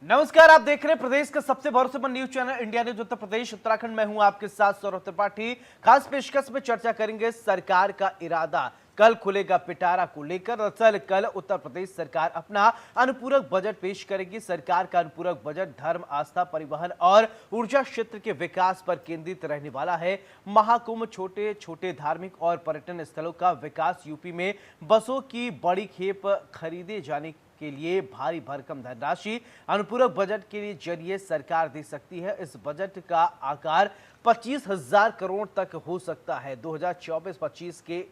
नमस्कार, आप देख रहे हैं प्रदेश का सबसे भरोसेमंद news channel India news Uttar Pradesh Uttarakhand में हूं आपके साथ सौरभ त्रिपाठी। खास पेशकश में चर्चा करेंगे सरकार का इरादा, कल खुलेगा पिटारा को लेकर। दरअसल कल उत्तर प्रदेश सरकार अपना अनुपूरक बजट पेश करेगी। सरकार का अनुपूरक बजट धर्म, आस्था, परिवहन और ऊर्जा क्षेत्र के विकास पर केंद्रित रहने वाला है। महाकुंभ, छोटे छोटे धार्मिक और पर्यटन स्थलों का विकास, यूपी में बसों की बड़ी खेप खरीदे जाने के लिए भारी भरकम धनराशि अनुपूरक बजट के जरिए सरकार दे सकती है। इस बजट का आकार 25,000 करोड़ तक हो सकता है। 2024-25 के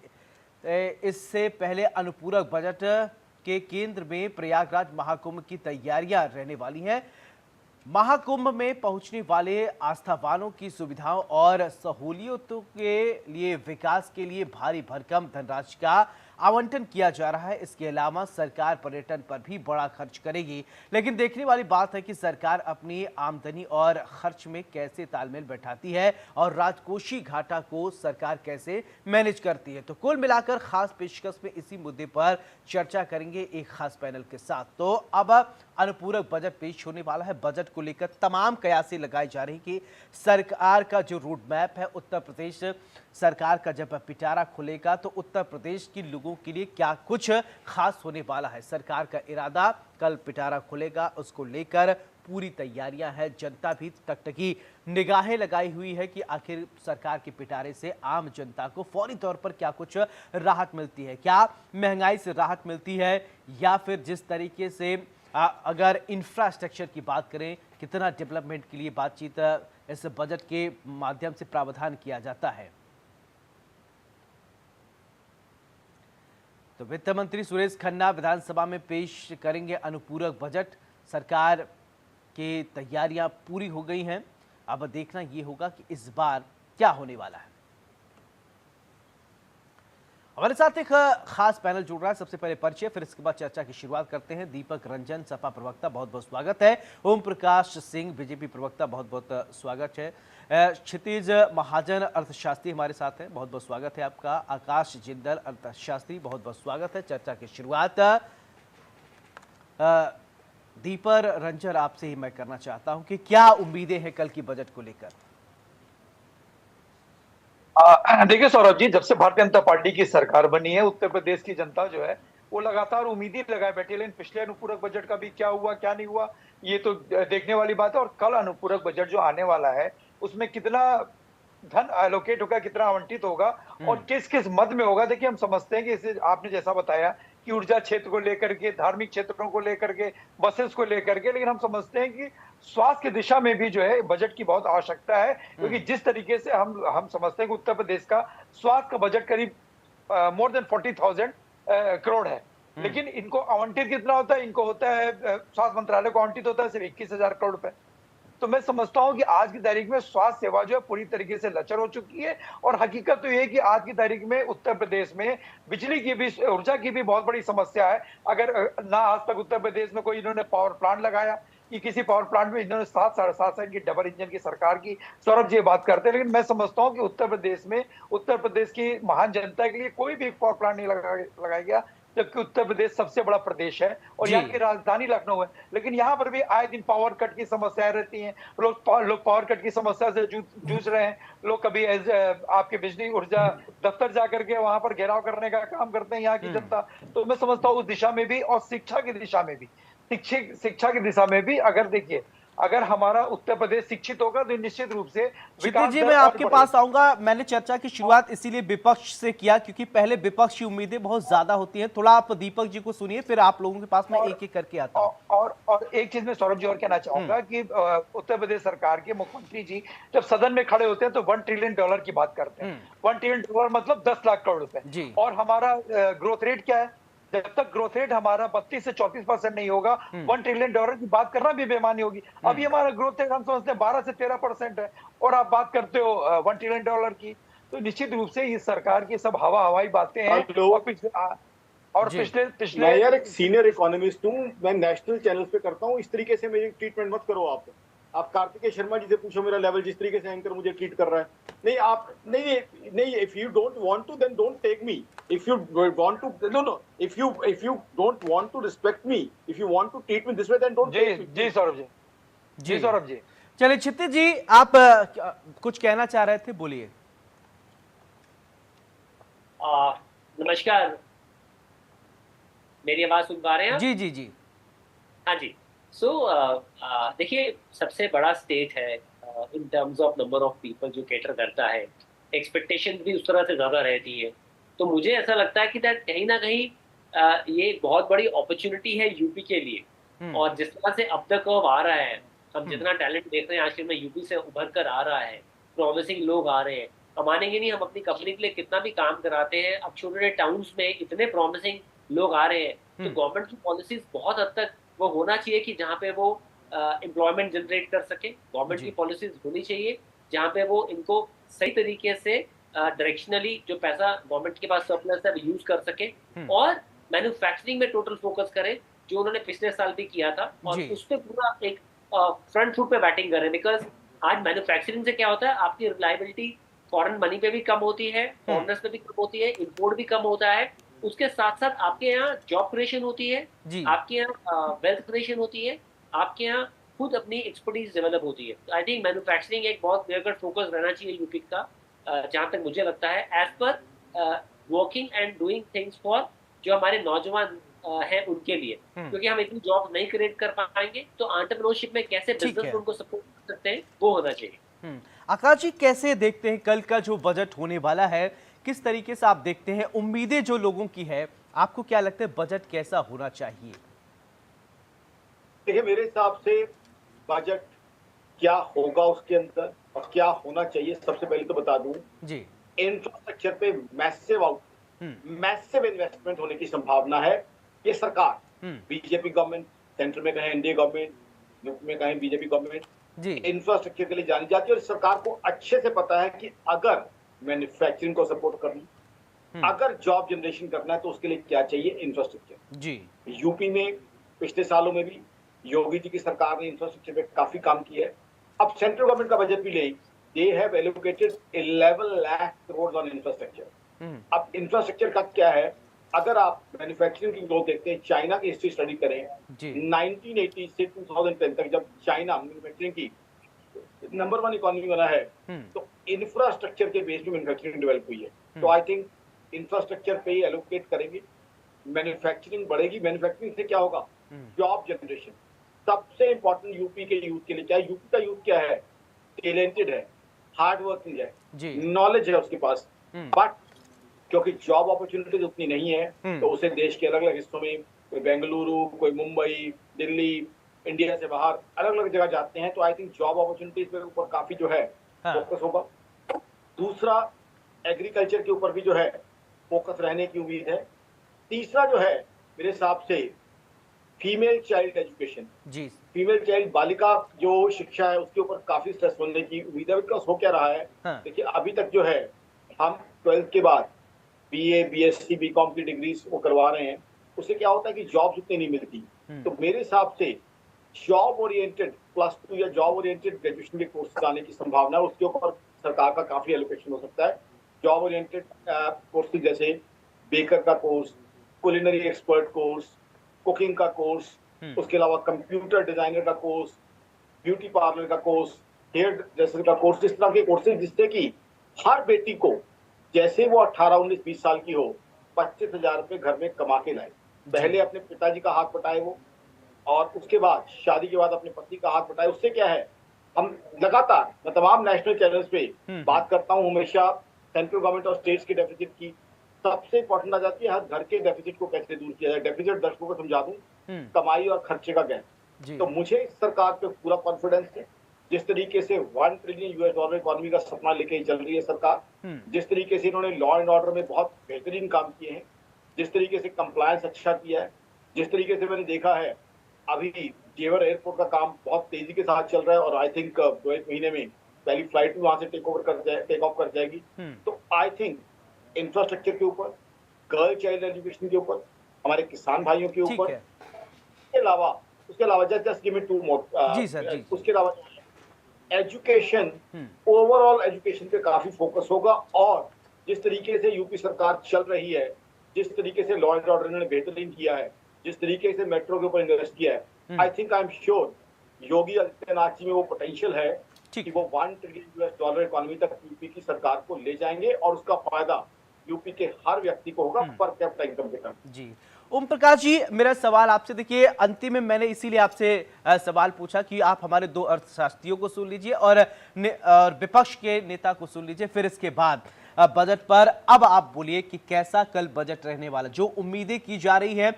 इससे पहले अनुपूरक बजट के केंद्र में प्रयागराज महाकुंभ की तैयारियां रहने वाली हैं। महाकुंभ में पहुंचने वाले आस्थावानों की सुविधाओं और सहूलियतों के लिए विकास के लिए भारी भरकम धनराशि का आवंटन किया जा रहा है। इसके अलावा सरकार पर्यटन पर भी बड़ा खर्च करेगी। लेकिन देखने वाली बात है कि सरकार अपनी आमदनी और खर्च में कैसे तालमेल बैठाती है और राजकोषीय घाटा को सरकार कैसे मैनेज करती है। तो कुल मिलाकर खास पेशकश में इसी मुद्दे पर चर्चा करेंगे एक खास पैनल के साथ। तो अब अनुपूरक बजट पेश होने वाला है। बजट को लेकर तमाम कयासें लगाई जा रही कि सरकार का जो रोड मैप है, उत्तर प्रदेश सरकार का जब पिटारा खुलेगा तो उत्तर प्रदेश के लोगों के लिए क्या कुछ खास होने वाला है। सरकार का इरादा, कल पिटारा खुलेगा, उसको लेकर पूरी तैयारियां हैं। जनता भी टकटकी निगाहें लगाई हुई है कि आखिर सरकार के पिटारे से आम जनता को फौरी तौर पर क्या कुछ राहत मिलती है, क्या महंगाई से राहत मिलती है, या फिर जिस तरीके से अगर इंफ्रास्ट्रक्चर की बात करें, कितना डेवलपमेंट के लिए बातचीत इस बजट के माध्यम से प्रावधान किया जाता है। तो वित्त मंत्री सुरेश खन्ना विधानसभा में पेश करेंगे अनुपूरक बजट। सरकार की तैयारियां पूरी हो गई हैं। अब देखना यह होगा कि इस बार क्या होने वाला है। हमारे साथ एक खास पैनल जुड़ रहा है। सबसे पहले परिचय, फिर इसके बाद चर्चा की शुरुआत करते हैं। दीपक रंजन, सपा प्रवक्ता, बहुत बहुत स्वागत है। ओम प्रकाश सिंह, बीजेपी प्रवक्ता, बहुत बहुत स्वागत है। क्षितिज महाजन, अर्थशास्त्री, हमारे साथ हैं, बहुत बहुत स्वागत है आपका। आकाश जिंदल, अर्थशास्त्री, बहुत बहुत स्वागत है। चर्चा की शुरुआत दीपक रंजन आपसे ही मैं करना चाहता हूं कि क्या उम्मीदें हैं कल की बजट को लेकर। देखिए सौरभ जी, जब से भारतीय जनता पार्टी की सरकार बनी है, उत्तर प्रदेश की जनता जो है वो लगातार उम्मीदें लगाए बैठी है। लेकिन पिछले अनुपूरक बजट का भी क्या हुआ क्या नहीं हुआ, ये तो देखने वाली बात है। और कल अनुपूरक बजट जो आने वाला है उसमें कितना धन एलोकेट होगा, कितना आवंटित होगा और किस किस मद में होगा। देखिए, हम समझते हैं कि इसे आपने जैसा बताया कि ऊर्जा क्षेत्र को लेकर के, धार्मिक क्षेत्रों को लेकर के, बसेस को लेकर के, लेकिन हम समझते हैं कि स्वास्थ्य की दिशा में भी जो है बजट की बहुत आवश्यकता है। क्योंकि जिस तरीके से हम समझते हैं कि उत्तर प्रदेश का स्वास्थ्य का बजट करीब मोर देन 40,000 करोड़ है, लेकिन इनको आवंटित कितना होता है? इनको होता है, स्वास्थ्य मंत्रालय को आवंटित होता है सिर्फ 21,000 करोड़ रुपए। तो मैं समझता हूं कि आज की तारीख में स्वास्थ्य सेवा जो है पूरी तरीके से लचर हो चुकी है। और हकीकत तो ये है कि आज की तारीख में उत्तर प्रदेश में बिजली की भी, ऊर्जा की भी बहुत बड़ी समस्या है। अगर ना आज तक उत्तर प्रदेश में कोई इन्होंने पावर प्लांट लगाया कि किसी पावर प्लांट में इन्होंने 7-7.5 की डबल इंजन की सरकार की, सौरभ जी बात करते हैं। लेकिन मैं समझता हूं कि उत्तर प्रदेश की महान जनता के लिए कोई भी पावर प्लांट नहीं लगाया गया, जबकि उत्तर प्रदेश सबसे बड़ा प्रदेश है और यहाँ की राजधानी लखनऊ है। लेकिन यहाँ पर भी आए दिन पावर कट की समस्याएं रहती हैं। लोग पावर कट की समस्या से जूझ रहे हैं। लोग कभी आपके बिजली ऊर्जा दफ्तर जाकर के वहां पर घेराव करने का काम करते हैं यहाँ की जनता। तो मैं समझता हूँ उस दिशा में भी, और शिक्षा की दिशा में भी, शिक्षा की दिशा में भी, अगर देखिए अगर हमारा उत्तर प्रदेश शिक्षित होगा तो निश्चित रूप से क्षितिज जी, मैं आपके पास आऊंगा। मैंने चर्चा की शुरुआत इसीलिए विपक्ष से किया क्योंकि पहले विपक्ष की उम्मीदें बहुत ज्यादा होती हैं। थोड़ा आप दीपक जी को सुनिए, फिर आप लोगों के पास मैं एक एक करके आता हूं। और एक चीज में सौरभ जी और कहना चाहूंगा कि उत्तर प्रदेश सरकार के मुख्यमंत्री जी जब सदन में खड़े होते हैं तो $1 ट्रिलियन की बात करते हैं। $1 ट्रिलियन मतलब 10 लाख करोड़ रुपए। और हमारा ग्रोथ रेट क्या है? जब तक ग्रोथ रेट हमारा 32 से 34% नहीं होगा, $1 ट्रिलियन की बात करना भी बेमानी होगी। अभी हमारा ग्रोथ रेट हम समझते हैं 12 से 13% है, और आप बात करते हो $1 ट्रिलियन की। तो निश्चित रूप से इस सरकार की सब हवाई बातें हैं। और पिछले मैं यार एक सीनियर इकोनॉमिस्ट हूँ, मैं नेशनल चैनल पे करता हूँ, इस तरीके से मेरी ट्रीटमेंट मत करो आप। आप कार्तिकेय शर्मा जी से पूछो मेरा लेवल, जिस तरीके से एंकर मुझे ट्रीट कर रहा है। नहीं आप नहीं नहीं, if you don't want to then don't take me, if you want to, no no, if you don't want to respect me, if you want to treat me this way then don't जी take me. जी सौरभ जी, जी सौरभ जी। चलिए क्षितिज जी, आप कुछ कहना चाह रहे थे, बोलिए। नमस्कार, मेरी आवाज सुन पा रहे हैं आप? जी जी जी। हाँ जी। सो देखिए, सबसे बड़ा स्टेट है in terms of number of people जो कैटर करता है, एक्सपेक्टेशन भी उस तरह से ज़्यादा रहती है। तो मुझे ऐसा लगता है कि दैट कहीं ना कहीं ये एक बहुत बड़ी अपॉर्चुनिटी है यूपी के लिए। और जिस तरह से अब तक कर्व आ रहा है, हम जितना टैलेंट देख रहे हैं आजकल में यूपी से उभर कर आ रहा है, प्रॉमिसिंग लोग आ रहे हैं। हम मानेंगे नहीं, हम अपनी कंपनी के लिए कितना भी काम कराते हैं, अब छोटे छोटे टाउन्स में इतने प्रॉमिसिंग लोग आ रहे हैं। तो गवर्नमेंट की पॉलिसीज बहुत हद तक वो होना चाहिए कि जहाँ पे वो एम्प्लॉयमेंट जनरेट कर सके। गवर्नमेंट की पॉलिसीज होनी चाहिए जहाँ पे वो इनको सही तरीके से डायरेक्शनली जो पैसा गवर्नमेंट के पास सरप्लस है यूज कर सके, और मैन्युफैक्चरिंग में टोटल फोकस करें, जो उन्होंने पिछले साल भी किया था, और उस पर पूरा एक फ्रंट फुट पे बैटिंग करें। बिकॉज आज मैन्युफैक्चरिंग से क्या होता है, आपकी रिलायबिलिटी फॉरेन मनी पे भी कम होती है, फॉरनर्स पे भी कम होती है, इंपोर्ट भी कम होता है। उसके साथ साथ आपके यहाँ जॉब क्रिएशन होती है, आपके यहाँ वेल्थ क्रिएशन होती है, आपके यहाँ खुद अपनी एक्सपर्टीज डेवलप होती है। आई थिंक मैन्युफैक्चरिंग एक बहुत क्लियर कट फोकस रहना चाहिए यूपी का, जहाँ तक मुझे लगता है, as per working and doing things for जो हमारे नौजवान हैं उनके लिए। क्योंकि हम इतनी जॉब नहीं क्रिएट कर पाएंगे, तो एंटरप्रेन्योरशिप में कैसे बिजनेस में उनको सपोर्ट कर सकते हैं, वो होना चाहिए। आकाश जी, कैसे देखते हैं कल का जो बजट होने वाला है, किस तरीके से आप देखते हैं, उम्मीदें जो लोगों की है, आपको क्या लगता है बजट कैसा होना चाहिए? देखिए, मेरे हिसाब से बजट क्या होगा उसके अंदर और क्या होना चाहिए, सबसे पहले तो बता दूं जी, इंफ्रास्ट्रक्चर पे मैसिव इन्वेस्टमेंट होने की संभावना है। ये सरकार, बीजेपी गवर्नमेंट, सेंटर में कहें एनडीए गवर्नमेंट, यूपी में कहें बीजेपी गवर्नमेंट, जी, इंफ्रास्ट्रक्चर के लिए जानी जाती है। और सरकार को अच्छे से पता है कि अगर मैन्युफैक्चरिंग को सपोर्ट करना, अगर जॉब जनरेशन करना है, तो उसके लिए क्या चाहिए, इंफ्रास्ट्रक्चर। जी, यूपी में पिछले सालों में भी योगी जी की सरकार ने इंफ्रास्ट्रक्चर पे काफी काम किया है। अब सेंट्रल गवर्नमेंट का बजट भी लें, they have allocated 11 lakh crore on infrastructure. अब इंफ्रास्ट्रक्चर का क्या है, अगर आप मैन्युफैक्चरिंग की ग्रोथ देखते हैं, चाइना की हिस्ट्री स्टडी करें, 1980 से 2010 तक जब चाइना मैन्युफैक्चरिंग की नंबर 1 इकोनॉमी बना है, तो इंफ्रास्ट्रक्चर के बेस पे मैन्युफैक्चरिंग डेवलप हुई है। तो आई थिंक इंफ्रास्ट्रक्चर पे ही एलोकेट करेंगे, मैन्युफैक्चरिंग बढ़ेगी। मैन्युफैक्चरिंग से क्या होगा, जॉब जनरेशन सबसे इंपॉर्टेंट यूपी के यूथ के लिए। क्या है, यूपी का यूथ क्या है, टैलेंटेड है, हार्ड वर्किंग है, नॉलेज है उसके पास, बट क्योंकि जॉब अपॉर्चुनिटीज उतनी नहीं है, तो उसे देश के अलग अलग हिस्सों में, कोई बेंगलुरु, कोई मुंबई, दिल्ली, इंडिया से बाहर अलग अलग जगह जाते हैं। तो आई थिंक जॉब अपॉर्चुनिटीज पे ऊपर काफी जो है फोकस होगा। दूसरा, एग्रीकल्चर के ऊपर भी जो है फोकस रहने की उम्मीद है। तीसरा जो है मेरे हिसाब से female child education, female child बालिका जो शिक्षा है, उसके ऊपर काफी स्ट्रेस होने की उम्मीद है। बिकॉज हो क्या रहा है, देखिए अभी तक जो है हम 12th के बाद बीए, बीएससी, बीकॉम की डिग्रीज वो करवा रहे हैं, उससे क्या होता है कि जॉब उतनी नहीं मिलती। तो मेरे हिसाब से जॉब ओरिएंटेड +2 या जॉब ओरिएंटेड ग्रेजुएशन के कोर्स आने की संभावना है, उसके ऊपर सरकार का काफी एलोकेशन हो सकता है। जॉब ओरिएंटेड कोर्सेज जैसे बेकर का course, culinary expert course, cooking का कोर्स, उसके अलावा कंप्यूटर डिजाइनर का कोर्स, ब्यूटी पार्लर का कोर्स, हेयर ड्रेसर का कोर्स, इस तरह के कोर्सेज जिससे कि हर बेटी को, जैसे वो 18, 19, 20 साल की हो, 25,000 रुपए घर में कमा के लाए। पहले अपने पिताजी का हाथ बटाए वो, और उसके बाद शादी के बाद अपने पति का हाथ बटाए। उससे क्या है, हम लगातार, मैं तमाम नेशनल चैनल्स पे बात करता हूँ हमेशा सेंट्रल गवर्नमेंट और स्टेट्स के डेफिसिट की। सबसे इंपॉर्टेंट आ जाती है हर घर के डेफिसिट को कैसे दूर किया जाए। डेफिसिट दर्शकों को समझा दूं, कमाई और खर्चे का गैप। तो मुझे इस सरकार पे पूरा कॉन्फिडेंस है। जिस तरीके से $1 ट्रिलियन इकोनॉमी का सपना लेके चल रही है सरकार, जिस तरीके से इन्होंने लॉ एंड ऑर्डर में बहुत बेहतरीन काम किए हैं, जिस तरीके से कंप्लायंस अच्छा किया है, जिस तरीके से मैंने देखा है अभी जेवर एयरपोर्ट का काम बहुत तेजी के साथ चल रहा है, और आई थिंक 2 महीने में पहली फ्लाइट भी वहां से टेक ऑफ कर जाएगी। तो आई थिंक इंफ्रास्ट्रक्चर के ऊपर, गर्ल चाइल्ड एजुकेशन के ऊपर, हमारे किसान भाइयों के ऊपर, उसके अलावा जस्ट गिव मी 2 मोर, उसके अलावा एजुकेशन, ओवरऑल एजुकेशन पे काफी फोकस होगा। और जिस तरीके से यूपी सरकार चल रही है, जिस तरीके से लॉ एंड ऑर्डर ने बेहतरीन किया है, जिस तरीके से मेट्रो के ऊपर इन्वेस्ट किया है, I think I am sure Yogi Adityanath ji में वो पोटेंशियल है कि वो $1 ट्रिलियन इकोनॉमी तक यूपी की सरकार को ले जाएंगे और उसका फायदा यूपी के हर व्यक्ति को होगा पर कैपिटा इनकम के टर्म। जी ओम प्रकाश जी, मेरा सवाल आपसे, देखिए अंतिम में मैंने इसीलिए आपसे सवाल पूछा कि आप हमारे दो अर्थशास्त्रियों को सुन लीजिए और विपक्ष के नेता को सुन लीजिए, फिर इसके बाद बजट पर अब आप बोलिए कि कैसा कल बजट रहने वाला, जो उम्मीदें की जा रही है,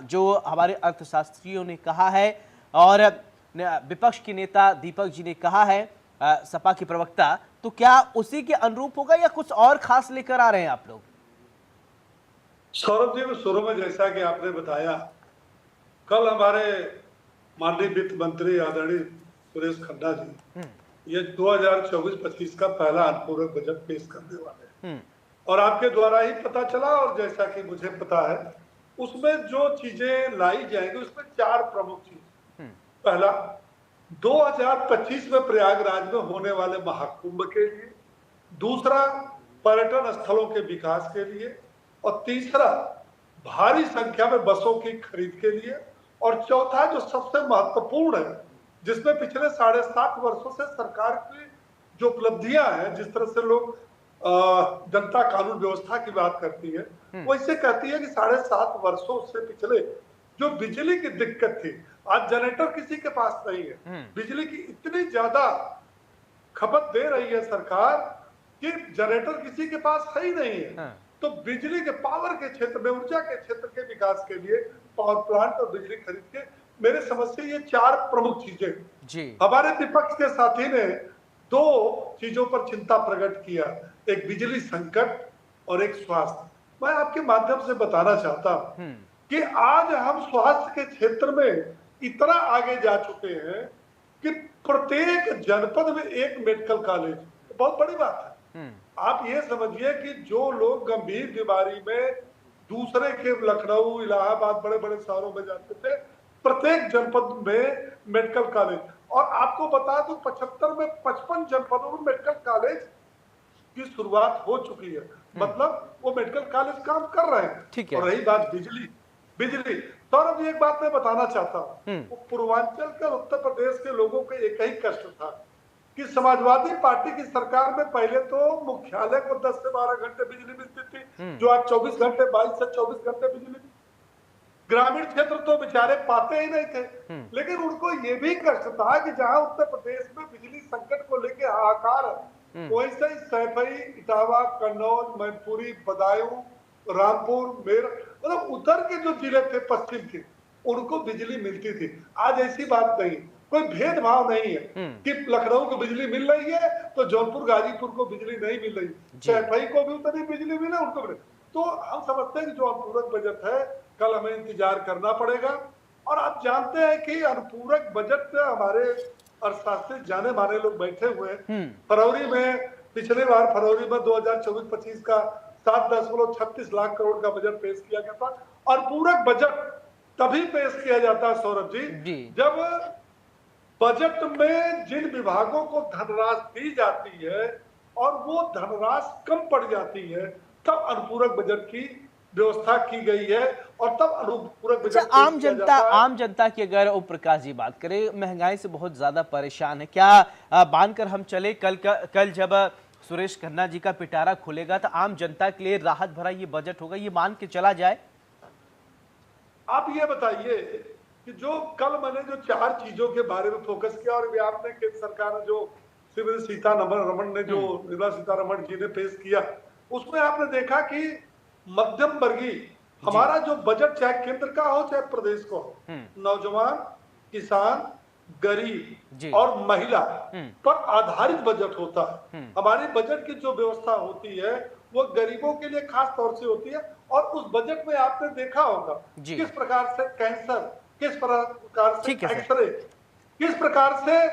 जो हमारे अर्थशास्त्रियों ने कहा है और विपक्ष के नेता दीपक जी ने कहा है, सपा की प्रवक्ता, तो क्या उसी के अनुरूप होगा या कुछ और खास लेकर आ रहे हैं आप लोग? सौरभ जी, शुरू में जैसा कि आपने बताया, कल हमारे माननीय वित्त मंत्री आदरणीय सुरेश खन्ना जी ये 2024-25 का पहला अनुपूरक बजट पेश करने वाले हैं और आपके द्वारा ही पता चला और जैसा कि मुझे पता है उसमें जो चीजें लाई जाएंगी उसमें 4 प्रमुख चीज। पहला, 2025 में प्रयागराज में होने वाले महाकुंभ के लिए, दूसरा पर्यटन स्थलों के विकास के लिए, और तीसरा भारी संख्या में बसों की खरीद के लिए, और चौथा जो सबसे महत्वपूर्ण है जिसमें पिछले 7.5 वर्षों से सरकार की जो उपलब्धियां हैं, जिस तरह से लोग जनता कानून व्यवस्था की बात करती है वो इससे कहती है कि 7.5 वर्षों से पिछले जो बिजली की दिक्कत थी, आज जनरेटर किसी के पास नहीं है, बिजली की इतनी ज्यादा खपत दे रही है सरकार कि जनरेटर किसी के पास है ही नहीं है। तो बिजली के पावर के क्षेत्र में, ऊर्जा के क्षेत्र के विकास के लिए पावर प्लांट और बिजली खरीद के, मेरे समझ से ये 4 प्रमुख चीजें जी। हमारे विपक्ष के साथी ने 2 चीजों पर चिंता प्रकट किया, एक बिजली संकट और एक स्वास्थ्य। मैं आपके माध्यम से बताना चाहता हूं कि आज हम स्वास्थ्य के क्षेत्र में इतना आगे जा चुके हैं कि प्रत्येक जनपद में एक मेडिकल कॉलेज, बहुत बड़ी बात है। आप ये समझिए कि जो लोग गंभीर बीमारी में दूसरे के लखनऊ, इलाहाबाद, बड़े बड़े शहरों में जाते थे, प्रत्येक जनपद में मेडिकल कॉलेज, और आपको बता दूं 75 में 55 जनपदों में मेडिकल कॉलेज की शुरुआत हो चुकी है, मतलब वो मेडिकल कॉलेज काम कर रहे हैं। और रही बात बिजली, सौरभ जी एक बात मैं बताना चाहता हूँ, पूर्वांचल के और उत्तर प्रदेश के लोगों का एक ही कष्ट था कि समाजवादी पार्टी की सरकार में पहले तो मुख्यालय को 10 से 12 घंटे बिजली मिलती थी, जो आज 24 घंटे, 22 से 24 घंटे बिजली। ग्रामीण क्षेत्र तो बेचारे पाते ही नहीं थे, लेकिन उनको ये भी कष्ट था कि जहां उत्तर प्रदेश में बिजली संकट को लेकर हाहाकार है, वैसे ही सैफई, इटावा, कन्नौज, मैनपुरी, बदायूं, रामपुर, मेरठ, मतलब उधर के जो जिले थे पश्चिम के, उनको बिजली मिलती थी। आज ऐसी बात नहीं, कोई भेदभाव नहीं है कि लखनऊ को बिजली मिल रही है तो जौनपुर, गाजीपुर को बिजली नहीं मिल रही, सैफई को भी उतनी बिजली मिले, उनको मिले। तो हम समझते हैं कि जो अनुपूरक बजट है कल हमें इंतजार करना पड़ेगा। और आप जानते हैं कि अनुपूरक बजट पे हमारे अर्थशास्त्री जाने माने लोग बैठे हुए हैं। फरवरी में, पिछले बार फरवरी में 2024-25 का 7.36 लाख करोड़ का बजट पेश किया गया था। और पूरक बजट तभी पेश किया जाता है सौरभ जी जब बजट में जिन विभागों को धनराशि दी जाती है और वो धनराशि कम पड़ जाती है, तब अनुपूरक बजट की व्यवस्था की गई है और तब अनुपूरक बजट। आम जनता की अगर ओम प्रकाश जी बात करें, महंगाई से बहुत ज्यादा परेशान है, क्या मानकर हम चले कल जब सुरेश खन्ना जी का पिटारा खुलेगा तो आम जनता के लिए राहत भरा ये बजट होगा, ये मान के चला जाए? आप ये बताइए कि जो कल मैंने जो 4 चीजों के बारे में फोकस किया और आपने केंद्र सरकार ने जो श्रीमती सीतारमण ने, जो निर्मला सीतारमण जी ने पेश किया, उसमें आपने देखा कि मध्यम वर्गीय हमारा जो बजट, चाहे केंद्र का हो चाहे प्रदेश को हो, नौजवान, किसान, गरीब और महिला पर आधारित बजट होता है। हमारी बजट की जो व्यवस्था होती है वो गरीबों के लिए खास तौर से होती है। और उस बजट में आपने देखा होगा किस प्रकार से कैंसर, किस प्रकार से एक्सरे, किस प्रकार से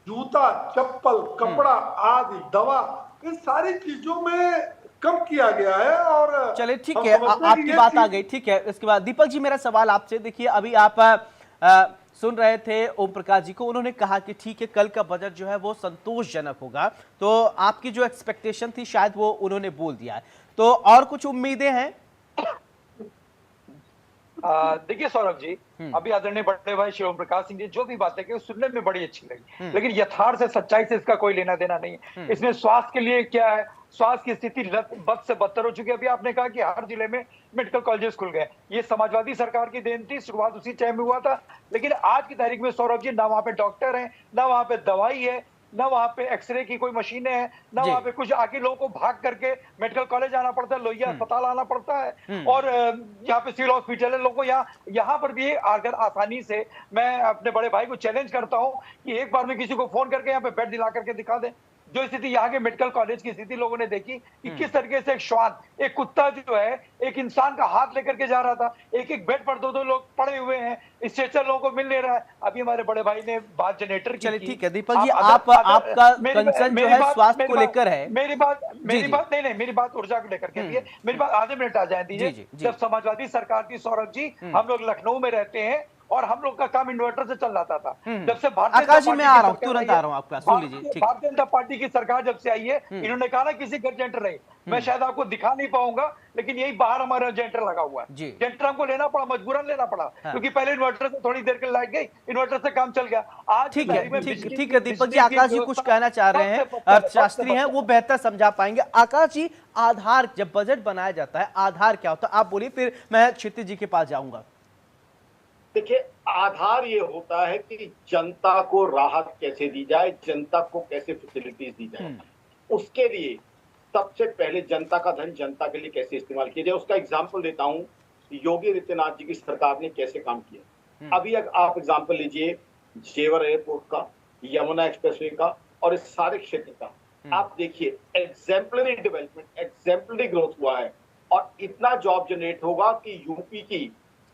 जूता, चप्पल, कपड़ा आदि, दवा, इन सारी चीजों में कम किया गया है। और चले ठीक है, आपकी बात आ गई, ठीक है। इसके बाद दीपक जी मेरा सवाल आपसे, देखिए अभी आप सुन रहे थे ओम प्रकाश जी को, उन्होंने कहा कि ठीक है कल का बजट जो है वो संतोषजनक होगा, तो आपकी जो एक्सपेक्टेशन थी शायद वो उन्होंने बोल दिया है, तो और कुछ उम्मीदें हैं? देखिए सौरभ जी, अभी आदरणीय बड़े भाई श्री ओम प्रकाश सिंह जी जो भी बातें कही सुनने में बड़ी अच्छी लगी, लेकिन यथार्थ से सच्चाई से इसका कोई लेना देना नहीं है। इसमें स्वास्थ्य के लिए क्या है, स्वास्थ्य की स्थिति बद से बदतर हो चुकी है। अभी आपने कहा कि हर जिले में मेडिकल कॉलेजेस खुल गए, ये समाजवादी सरकार की देन थी, शुरुआत उसी टाइम में हुआ था, लेकिन आज की तारीख में सौरभ जी ना वहां पे डॉक्टर है, ना वहां पे दवाई है, ना वहां पे एक्सरे की कोई मशीनें हैं, ना वहां पे कुछ, आके लोगों को भाग करके मेडिकल कॉलेज आना पड़ता है, लोहिया अस्पताल आना पड़ता है, और यहाँ पे सिविल हॉस्पिटल है। लोगों को यहाँ पर भी अगर आसानी से, मैं अपने बड़े भाई को चैलेंज करता हूँ कि एक बार में किसी को फोन करके यहाँ पे बेड दिला करके दिखा दे। जो स्थिति यहाँ के मेडिकल कॉलेज की स्थिति लोगों ने देखी कि किस तरीके से एक श्वान, एक कुत्ता जो है एक इंसान का हाथ लेकर के जा रहा था, एक एक बेड पर दो लोग पड़े हुए हैं, स्ट्रेचर लोगों को मिल नहीं रहा है। अभी हमारे बड़े भाई ने बात जनरेटर की। चलिए ठीक है दीपक जी, आपका कंसर्न जो है स्वास्थ्य को लेकर है। मेरी बात ऊर्जा को लेकर के है। मेरी बात आधे मिनट आ जाए दीजिए। जब समाजवादी सरकार थी सौरभ जी, हम लोग लखनऊ में रहते हैं और हम लोग का काम इन्वर्टर से चल रहा था। जब से भारतीय जनता पार्टी की सरकार जब से आई है, इन्होंने कहा ना किसी घर जेंटर नहीं, मैं शायद आपको दिखा नहीं पाऊंगा, लेकिन यही बाहर हमारा जेंटर लगा हुआ है। जेंटर हमको लेना पड़ा, मजबूरन लेना पड़ा, क्योंकि पहले इन्वर्टर से थोड़ी देर के लाइट गई, इन्वर्टर से काम चल गया। आज ठीक है दीपक जी, आकाश जी कुछ कहना चाह रहे हैं, अर्थशास्त्री हैं, वो बेहतर समझा पाएंगे। आकाश जी, आधार, जब बजट बनाया जाता है आधार क्या होता है, आप बोलिए, फिर मैं क्षितिज जी के पास जाऊंगा। देखिए, आधार ये होता है कि जनता को राहत कैसे दी जाए, जनता को कैसे फैसिलिटीज दी जाए, उसके लिए सबसे पहले जनता का धन जनता के लिए कैसे इस्तेमाल किया जाए। उसका एग्जांपल देता हूं, योगी आदित्यनाथ जी की सरकार ने कैसे काम किया। अभी आप एग्जांपल लीजिए जेवर एयरपोर्ट का, यमुना एक्सप्रेसवे का और इस सारे क्षेत्र का। आप देखिए, एग्जाम्पलरी डेवलपमेंट, एग्जाम्पलरी ग्रोथ हुआ है और इतना जॉब जनरेट होगा कि यूपी की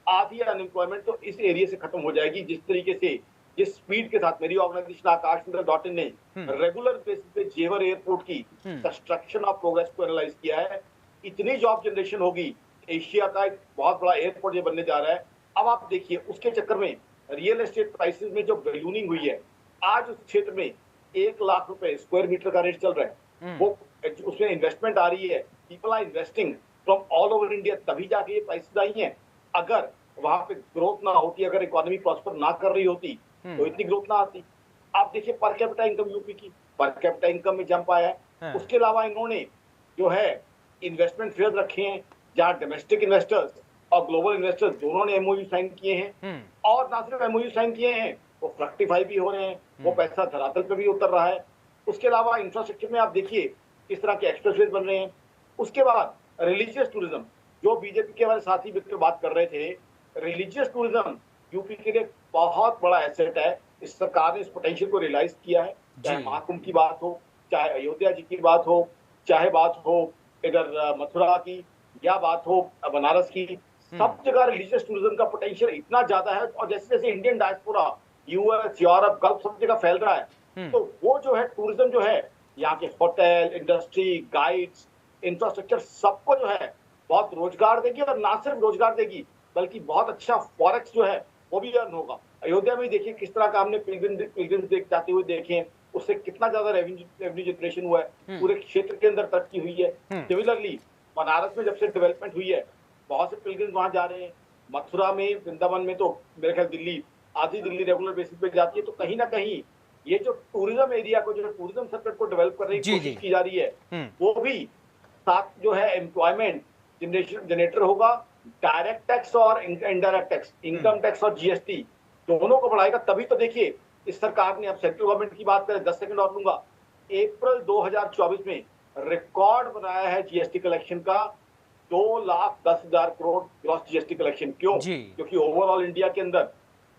आधी अनएम्प्लॉयमेंट तो इस एरिया से खत्म हो जाएगी। जिस तरीके से, जिस स्पीड के साथ मेरी ऑर्गेनाइजेशन आकाश.in ने रेगुलर बेसिस पे जेवर एयरपोर्ट की कंस्ट्रक्शन और प्रोग्रेस को एनालाइज किया है, इतनी जॉब जनरेशन होगी, एशिया का एक बहुत बड़ा एयरपोर्ट ये बनने जा रहा है। अब आप देखिए, उसके चक्कर में रियल एस्टेट प्राइसेस में जो बैलूनिंग हुई है, आज उस क्षेत्र में 1 लाख रुपए स्क्वायर मीटर का रेट चल रहा है, वो उसमें इन्वेस्टमेंट आ रही है, people are investing from all over India, तभी जाके ये प्राइसेस आई हैं। अगर वहां पे ग्रोथ ना होती, अगर इकोनॉमी प्रॉस्पर ना कर रही होती, तो इतनी ग्रोथ ना आती। आप देखिए पर कैपिटा इनकम, यूपी की पर कैपिटा इनकम में जंप आया है। उसके अलावा इन्होंने जो है इन्वेस्टमेंट फेयर रखे हैं, जहां डोमेस्टिक इन्वेस्टर्स और ग्लोबल इन्वेस्टर्स दोनों ने एमओयू साइन किए हैं, और ना सिर्फ एमओयू साइन किए हैं, वो फ्रक्टिफाई भी हो रहे हैं, वो पैसा धरातल पे भी उतर रहा है। उसके अलावा इंफ्रास्ट्रक्चर में आप देखिए किस तरह के एक्सप्रेसवेज बन रहे हैं। उसके बाद रिलीजियस टूरिज्म, जो बीजेपी के हमारे साथी मित्र बात कर रहे थे, रिलीजियस टूरिज्म यूपी के लिए बहुत बड़ा एसेट है। इस सरकार ने इस पोटेंशियल को रियलाइज किया है। चाहे महाकुंभ की बात हो, चाहे अयोध्या जी की बात हो, चाहे बात हो इधर मथुरा की, या बात हो बनारस की, सब जगह रिलीजियस टूरिज्म का पोटेंशियल इतना ज्यादा है। और जैसे जैसे Indian diaspora US, Europe, gulf सब जगह फैल रहा है, तो वो जो है टूरिज्म जो है, यहाँ के होटल इंडस्ट्री, गाइड्स, इंफ्रास्ट्रक्चर, सबको जो है बहुत रोजगार देगी। और ना सिर्फ रोजगार देगी, बल्कि बहुत अच्छा फॉरेक्स जो है वो भी अर्न होगा। अयोध्या में देखिए किस तरह का हमने पिलग्रिम्स जाते हुए देखे, उससे कितना ज्यादा रेवेन्यू जनरेशन हुआ है, पूरे क्षेत्र के अंदर तरक्की हुई है। सिमिलरली बनारस में जब से डेवलपमेंट हुई है, बहुत से पिलग्रिम्स वहां जा रहे हैं। मथुरा में, वृंदावन में तो मेरे ख्याल दिल्ली, आधी दिल्ली रेगुलर बेसिस पे जाती है। तो कहीं ना कहीं ये जो टूरिज्म एरिया को, जो टूरिज्म सेक्टर को डेवलप करने की कोशिश की जा रही है, वो भी साथ जो है एम्प्लॉयमेंट जनरेटर होगा। डायरेक्ट टैक्स और इनडायरेक्ट टैक्स, इनकम टैक्स और जीएसटी दोनों को बढ़ाएगा। तभी तो देखिए इस सरकार ने, अब सेंट्रल गवर्नमेंट की बात करें, 10 सेकंड और लूंगा, अप्रैल 2024 में रिकॉर्ड बनाया है जीएसटी कलेक्शन का, 2,10,000 करोड़ ग्रॉस जीएसटी कलेक्शन। क्यों? क्योंकि ओवरऑल इंडिया के अंदर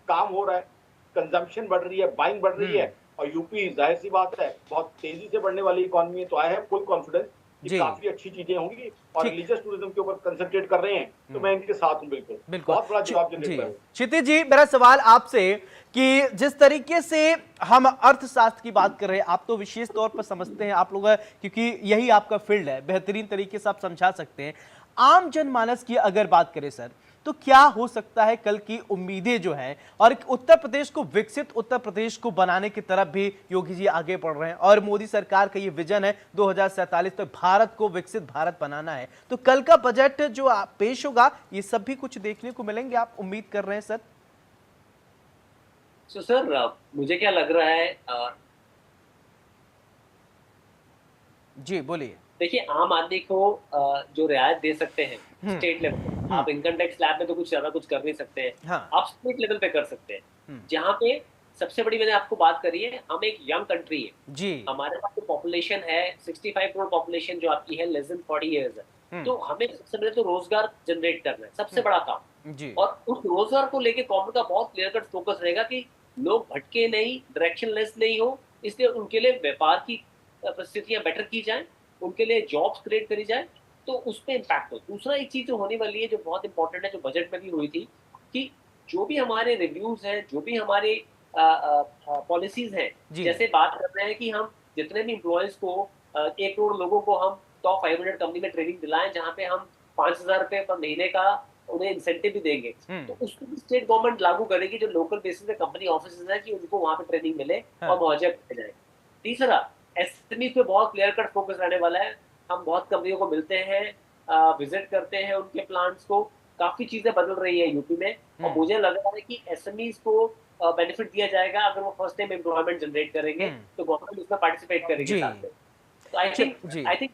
काम हो रहा है, कंजम्पशन बढ़ रही है, बाइंग बढ़ रही है, और यूपी जाहिर सी बात है बहुत तेजी से बढ़ने वाली इकोनॉमी है। तो आई हैव फुल कॉन्फिडेंस कि काफी अच्छी चीजें होंगी, और रिलीजियस टूरिज्म के ऊपर कंसंट्रेट कर रहे हैं, तो मैं इनके साथ हूं। बिल्कुल बहुत बड़ा जवाब जनरेट कर। क्षितिज जी, मेरा सवाल आपसे कि जिस तरीके से हम अर्थशास्त्र की बात कर रहे हैं, आप तो विशेष तौर पर समझते हैं, आप लोग, क्योंकि यही आपका फील्ड है, बेहतरीन तरीके से आप समझा सकते हैं। आम जनमानस की अगर बात करें सर, तो क्या हो सकता है कल की उम्मीदें जो हैं, और एक उत्तर प्रदेश को विकसित उत्तर प्रदेश को बनाने की तरफ भी योगी जी आगे बढ़ रहे हैं, और मोदी सरकार का ये विजन है 2047 तक भारत को विकसित भारत बनाना है। तो कल का बजट जो पेश होगा, ये सब भी कुछ देखने को मिलेंगे, आप उम्मीद कर रहे हैं सर? सर मुझे क्या लग रहा है, जी बोलिए। देखिए आम आदमी को जो रियायत दे सकते हैं स्टेट लेवल पे, आप इनकम टैक्स स्लैब में तो कुछ ज्यादा कुछ कर नहीं सकते हैं, हाँ। आप स्टेट लेवल पे कर सकते हैं, जहाँ पे सबसे बड़ी मैंने आपको बात करी है, हम एक यंग कंट्री है जी। हमारे पास जो पॉपुलेशन है 65 करोड़ पॉपुलेशन जो आपकी है लेस देन 40 इयर्स है, तो हमें सबसे पहले तो रोजगार जनरेट करना है, सबसे बड़ा काम जी। और उस रोजगार को लेके गवर्नमेंट का बहुत क्लियर कट फोकस रहेगा कि लोग भटके नहीं, डायरेक्शनलेस नहीं हो, इसलिए उनके लिए व्यापार की परिस्थितियां बेटर की जाए, उनके लिए जॉब्स क्रिएट करी जाए, तो उस पर इम्पैक्ट हो। दूसरा एक चीज जो होने वाली है जो बहुत इंपॉर्टेंट है, जो बजट में भी हुई थी, कि जो भी हमारे रिव्यूज हैं, जो भी हमारे पॉलिसीज हैं, जैसे बात कर रहे हैं कि हम जितने भी एम्प्लॉयज को 1 करोड़ लोगों को हम टॉप 500 कंपनी में ट्रेनिंग दिलाएं, जहाँ पे हम 5,000 रुपए पर महीने का उन्हें इंसेंटिव भी देंगे, तो उसको भी स्टेट गवर्नमेंट लागू करेगी, जो लोकल बेसिस पे कंपनी ऑफिस है कि उनको वहां पे ट्रेनिंग मिले और मुआवजा किया जाए। तीसरा एसएमई पे बहुत क्लियर कट फोकस रहने वाला है, हम बहुत कंपनियों को मिलते हैं, विजिट करते हैं उनके प्लांट्स को, काफी चीजें बदल रही है यूपी में, और मुझे लग रहा है कि एसएमईज को बेनिफिट दिया जाएगा अगर वो फर्स्ट टाइम एम्प्लॉयमेंट जनरेट करेंगे, तो गवर्नमेंट उसमें पार्टिसिपेट करेगी साथ में। तो आई थिंक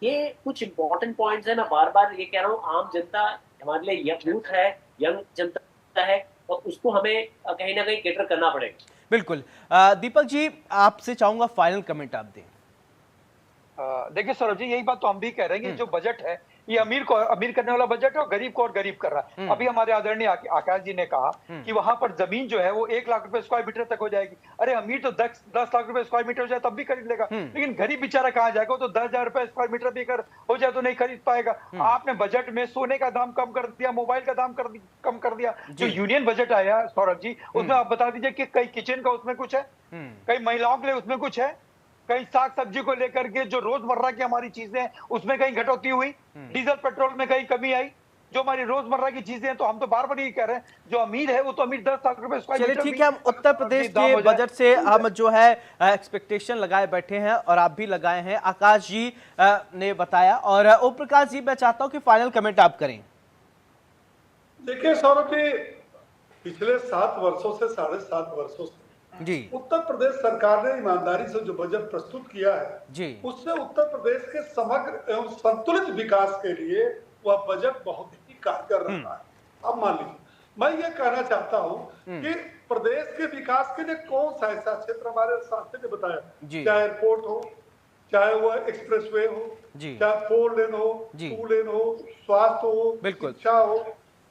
ये कुछ इंपॉर्टेंट पॉइंट्स है। मैं बार बार ये कह रहा हूँ, आम जनता हमारे लिए यूथ है, यंग जनता है, और उसको हमें कहीं ना कहीं केटर करना पड़ेगा। बिल्कुल। दीपक जी, आपसे चाहूंगा फाइनल कमेंट आप दें। देखिए सौरभ जी, यही बात तो हम भी कह रहे हैं कि जो बजट है ये अमीर को अमीर करने वाला बजट है और गरीब को और गरीब कर रहा है। अभी हमारे आदरणीय आकाश जी ने कहा कि वहां पर जमीन जो है वो 1 लाख रुपए स्क्वायर मीटर तक हो जाएगी। अरे अमीर तो 10 लाख रुपए स्क्वायर मीटर हो जाए तब भी खरीद लेगा, लेकिन गरीब बेचारा कहाँ जाएगा? वो तो 10,000 रुपए स्क्वायर मीटर भी अगर हो जाए तो नहीं खरीद पाएगा। आपने बजट में सोने का दाम कम कर दिया, मोबाइल का दाम कम कर दिया। जो यूनियन बजट आया सौरभ जी, उसमें आप बता दीजिए कि कहीं किचन का उसमें कुछ है, कहीं महिलाओं के लिए उसमें कुछ है, कहीं साग सब्जी को लेकर के जो रोजमर्रा की हमारी चीजें हैं उसमें कहीं घटौती हुई, डीजल पेट्रोल में कहीं कमी आई, जो हमारी रोजमर्रा की चीजें हैं। तो हम तो बार बार ये कह रहे हैं, जो अमीर है वो तो अमीर 10 लाख रुपए स्क्वायर मीटर। चलिए ठीक है, हम उत्तर प्रदेश के बजट से हम जो है एक्सपेक्टेशन लगाए बैठे हैं, और आप भी लगाए हैं, आकाश जी ने बताया, और ओम प्रकाश जी मैं चाहता हूं कि फाइनल कमेंट आप करें। देखिए सौरभ जी, पिछले 7 वर्षों से 7.5 वर्षों से जी उत्तर प्रदेश सरकार ने ईमानदारी से जो बजट प्रस्तुत किया है जी, उससे उत्तर प्रदेश के समग्र एवं संतुलित विकास के लिए वह बजट बहुत ही कारगर रहा है। अब मान लीजिए, मैं ये कहना चाहता हूँ कि प्रदेश के विकास के लिए कौन सा ऐसा क्षेत्र हमारे शास्त्री ने बताया, चाहे एयरपोर्ट हो, चाहे वो एक्सप्रेसवे हो, चाहे 4 लेन हो, 2 लेन हो, स्वास्थ्य हो, शिक्षा हो,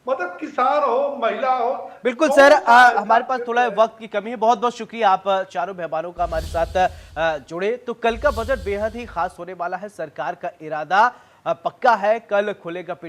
मतलब किसान हो, महिला हो। बिल्कुल सर, हमारे पास थोड़ा वक्त की कमी है। बहुत बहुत शुक्रिया आप चारों मेहमानों का हमारे साथ जुड़े। तो कल का बजट बेहद ही खास होने वाला है, सरकार का इरादा पक्का है, कल खुलेगा पिटारा।